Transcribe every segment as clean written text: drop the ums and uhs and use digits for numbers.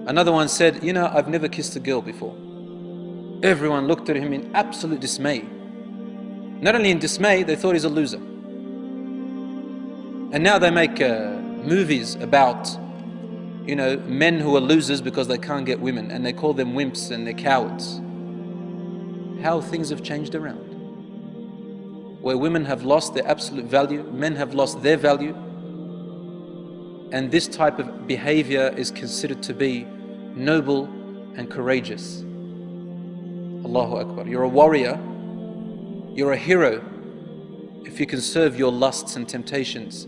Another one said, you know, I've never kissed a girl before. Everyone looked at him in absolute dismay. Not only in dismay, they thought he's a loser. And now they make movies about, you know, men who are losers because they can't get women, and they call them wimps and they're cowards. How things have changed around. Where women have lost their absolute value, men have lost their value, and this type of behavior is considered to be noble and courageous. Allahu Akbar. You're a warrior, you're a hero if you can serve your lusts and temptations.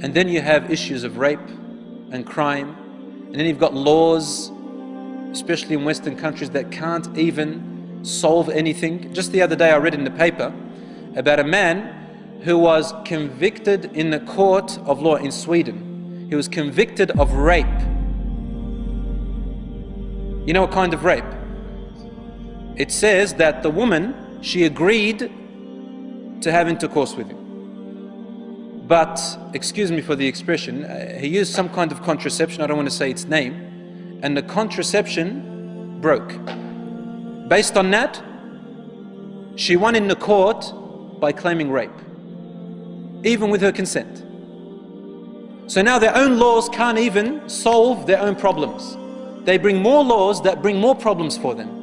And then you have issues of rape and crime, and then you've got laws, especially in Western countries, that can't even solve anything. Just the other day I read in the paper about a man who was convicted in the court of law in Sweden. He was convicted of rape. You know what kind of rape? It says that the woman, she agreed to have intercourse with him. But, excuse me for the expression, he used some kind of contraception, I don't want to say its name, and the contraception broke. Based on that, she won in the court by claiming rape, even with her consent. So now their own laws can't even solve their own problems. They bring more laws that bring more problems for them.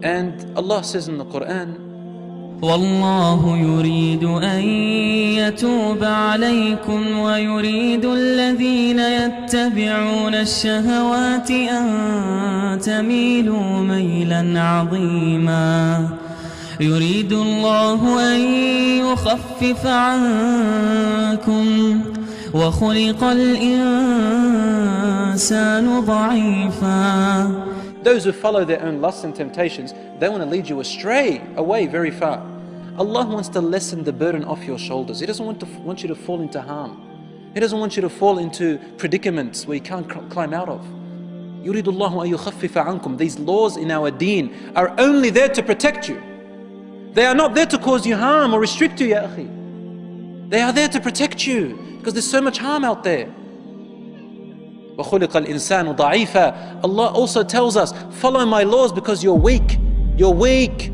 And Allah says in the Quran, والله يريد أن يتوب عليكم ويريد الذين يتبعون الشهوات أن تميلوا ميلا عظيما يريد الله أن يخفف عنكم وخلق الإنسان ضعيفا. Those who follow their own lusts and temptations, they want to lead you astray, away very far. Allah wants to lessen the burden off your shoulders. He doesn't want you to fall into harm. He doesn't want you to fall into predicaments where you can't climb out of. يُرِيدُ اللَّهُ أَن يُخَفِّفَ عَنْكُمْ. These laws in our deen are only there to protect you. They are not there to cause you harm or restrict you, ya akhi. They are there to protect you because there's so much harm out there. وَخُلِقَ الْإِنسَانُ ضَعِيفًا. Allah also tells us, follow my laws because you're weak. You're weak.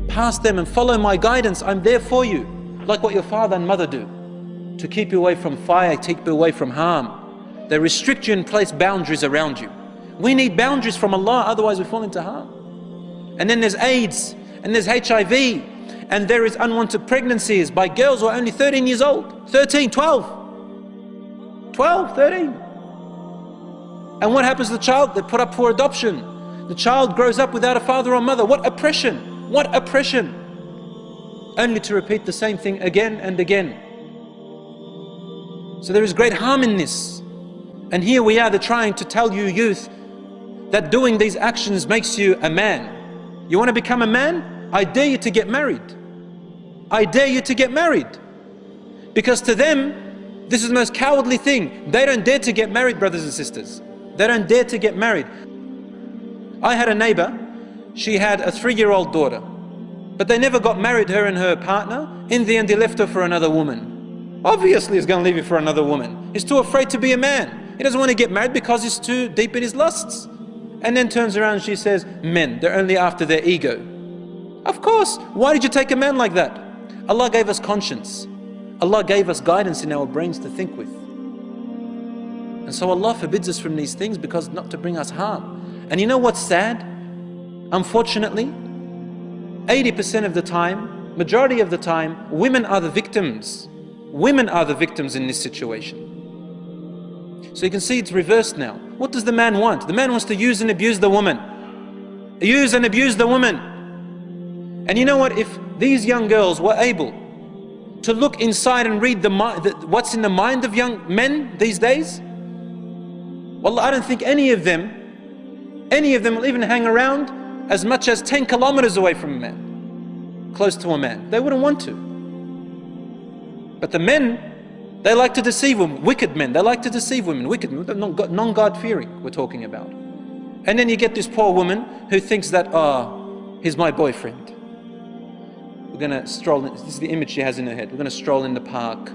Pass them and follow my guidance. I'm there for you. Like what your father and mother do. To keep you away from fire, keep you away from harm. They restrict you and place boundaries around you. We need boundaries from Allah, otherwise we fall into harm. And then there's AIDS, and there's HIV, and there is unwanted pregnancies by girls who are only 13 years old. 13, 12. 12, 13. And what happens to the child? They put up for adoption. The child grows up without a father or mother. What oppression! What oppression! Only to repeat the same thing again and again. So there is great harm in this. And here we are, they're trying to tell you youth that doing these actions makes you a man. You want to become a man? I dare you to get married. I dare you to get married. Because to them, this is the most cowardly thing. They don't dare to get married, brothers and sisters. They don't dare to get married. I had a neighbor, she had a 3-year-old daughter, but they never got married, her and her partner. In the end, he left her for another woman. Obviously, he's going to leave you for another woman. He's too afraid to be a man. He doesn't want to get married because he's too deep in his lusts. And then turns around and she says, men, they're only after their ego. Of course, why did you take a man like that? Allah gave us conscience. Allah gave us guidance in our brains to think with. And so Allah forbids us from these things because not to bring us harm. And you know what's sad? Unfortunately, 80% of the time, majority of the time, women are the victims. Women are the victims in this situation. So you can see it's reversed now. What does the man want? The man wants to use and abuse the woman. Use and abuse the woman. And you know what? If these young girls were able to look inside and read what's in the mind of young men these days, wallah, I don't think any of them will even hang around as much as 10 kilometers away from a man, close to a man. They wouldn't want to. But the men, they like to deceive women, wicked men. They like to deceive women, wicked men, non-God-fearing we're talking about. And then you get this poor woman who thinks that, he's my boyfriend. We're going to stroll in, this is the image she has in her head. We're going to stroll in the park.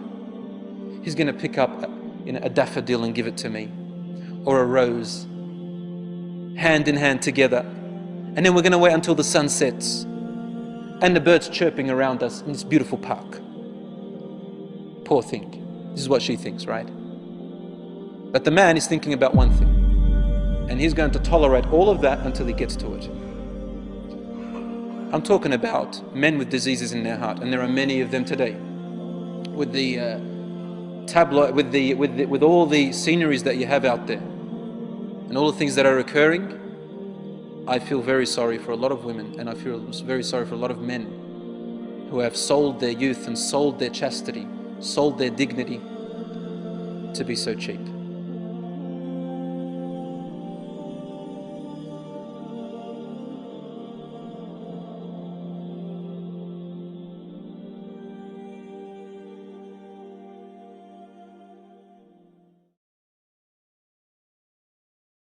he's going to pick up a daffodil and give it to me, or a rose, hand in hand together. And then we're going to wait until the sun sets and the birds chirping around us in this beautiful park. Poor thing. This is what she thinks, right? But the man is thinking about one thing, and he's going to tolerate all of that until he gets to it. I'm talking about men with diseases in their heart, and there are many of them today. With the tabloid, with all the sceneries that you have out there, and all the things that are occurring, I feel very sorry for a lot of women, and I feel very sorry for a lot of men who have sold their youth and sold their chastity, sold their dignity to be so cheap.